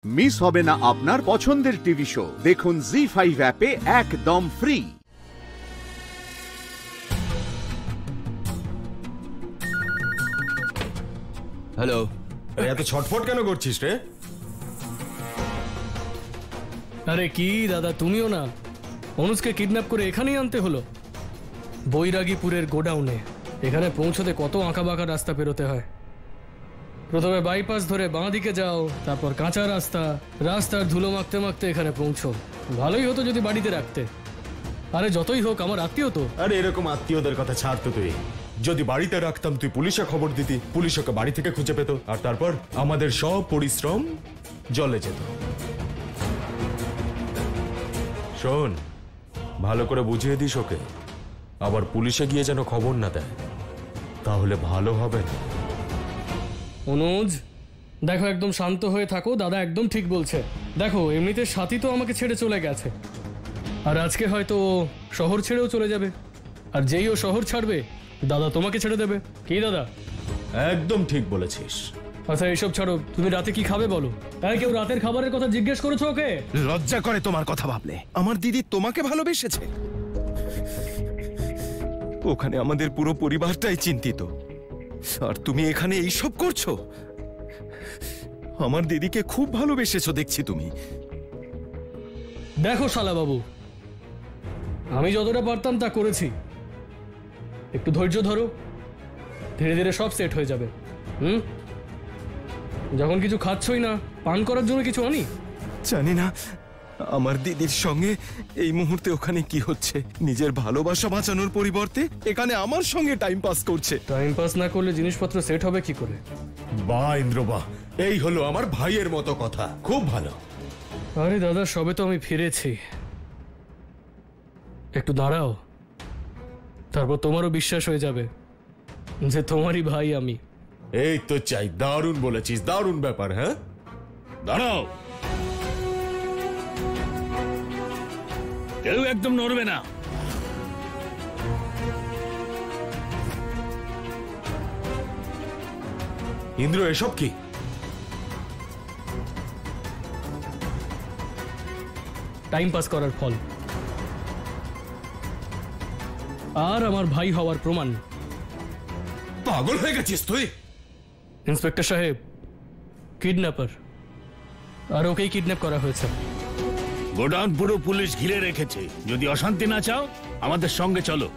Miss হবে না আপনার পছন্দের টিভি শো। দেখুন জি5 অ্যাপে একদম ফ্রি। হ্যালো। এত ছটফট কেন করছিস রে? আরে কি দাদা, তুমিও না অনুজকে কিডন্যাপ করে এখানেই আনতে হলো? বৈরাগীপুরের গোডাউনে এখানে পৌঁছতে কত আঁকা বাঁকা রাস্তা পেরোতে হয়। প্রথমে বাইপাস ধরে বাঁ দিকে যাও, তারপর কাঁচা রাস্তা, রাস্তার ধুলো মাখতে মাখতে এখানে পৌঁছো। ভালোই হতো যদি বাড়িতে রাখতে। আরে যতই হোক আমার আত্মীয় তো। আরে এরকম আত্মীয়দের কথা ছাড়তো তুই। যদি বাড়িতে রাখতাম তুই পুলিশে খবর দিতি, পুলিশ ওকে বাড়ি থেকে খুঁজে পেত, আর তারপর আমাদের সব পরিশ্রম জলে যেত। শোন, ভালো করে বুঝিয়ে দিস ওকে, আবার পুলিশে গিয়ে যেন খবর না দেয়, তাহলে ভালো হবে না। অনুজ দেখো, একদম শান্ত হয়ে থাকো। দাদা একদম ঠিক বলছে। দেখো এমনিতে সাথী তো আমাকে ছেড়ে চলে গেছে, আর আজকে হয়তো ও শহর ছেড়েও চলে যাবে। আর যেই ও শহর ছাড়বে দাদা তোমাকে ছেড়ে দেবে। কি দাদা? একদম ঠিক বলেছিস। আচ্ছা এইসব ছাড়ো, তুমি রাতে কি খাবে বলো? তাই কেউ রাতের খাবারের কথা জিজ্ঞেস করেছো ওকে? লজ্জা করে তোমার কথা ভাবলে? আমার দিদি তোমাকে ভালোবেসেছে। ওখানে আমাদের পুরো পরিবারটাই চিন্তিত, আর তুমি এখানে এইসব করছো। আমার দিদিকে খুব ভালোবেসেছো দেখছি তুমি। দেখো শালা বাবু, আমি যতটা পারতাম তা করেছি। একটু ধৈর্য ধরো, ধীরে ধীরে সব সেট হয়ে যাবে। যখন কিছু খাচ্ছই না, পান করার জন্য কিছু আনি? জানি না আমার দিদির সঙ্গে এই মুহূর্তে ওখানে কি হচ্ছে। নিজের ভালোবাসা বাঁচানোর পরিবর্তে এখানে আমার সঙ্গে টাইম পাস করছে। টাইম পাস না করলে জিনিসপত্র সেট হবে কি করে? বাহ ইন্দ্র বাহ, এই হলো আমার ভাইয়ের মতো কথা। খুব ভালো। আরে দাদা, সবে তো আমি ফিরেছি। একটু দাঁড়াও, তারপর তোমারও বিশ্বাস হয়ে যাবে যে তোমারই ভাই আমি। এই তো চাই, দারুণ বলেছিস, দারুণ ব্যাপার। হ্যাঁ দাঁড়াও, কেউ একদম নড়বে না। ইন্দ্র এসব কি? টাইম পাস করার ফল, আর আমার ভাই হওয়ার প্রমাণ। পাগল হয়ে গেছিস তুই? ইন্সপেক্টর সাহেব, কিডন্যাপার, আর ওকেই কিডন্যাপ করা হয়েছে। গোডাউন পুরো পুলিশ ঘিরে রেখেছে। যদি অশান্তি না চাও আমাদের সঙ্গে চলো,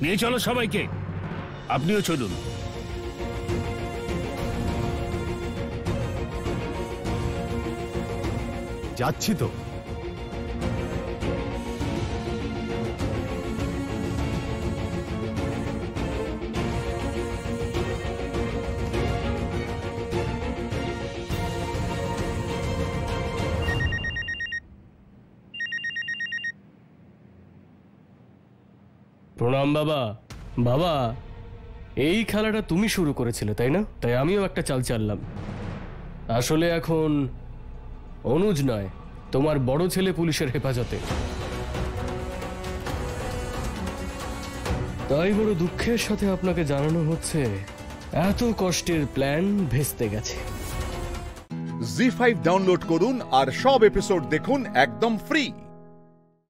নিয়ে চলো সবাইকে। আপনিও চলুন। যাচ্ছি তো। প্রণাম বাবা। বাবা, এই খেলাটা তুমি শুরু করেছিলে তাই না? তাই আমিও একটা চাল চাললাম। আসলে এখন অনুজ নয়, তোমার বড় ছেলে পুলিশের হেফাজতে। তাই বড় দুঃখের সাথে আপনাকে জানানো হচ্ছে এত কষ্টের প্ল্যান ভেস্তে গেছে। জি5 ডাউনলোড করুন আর সব এপিসোড দেখুন একদম ফ্রি।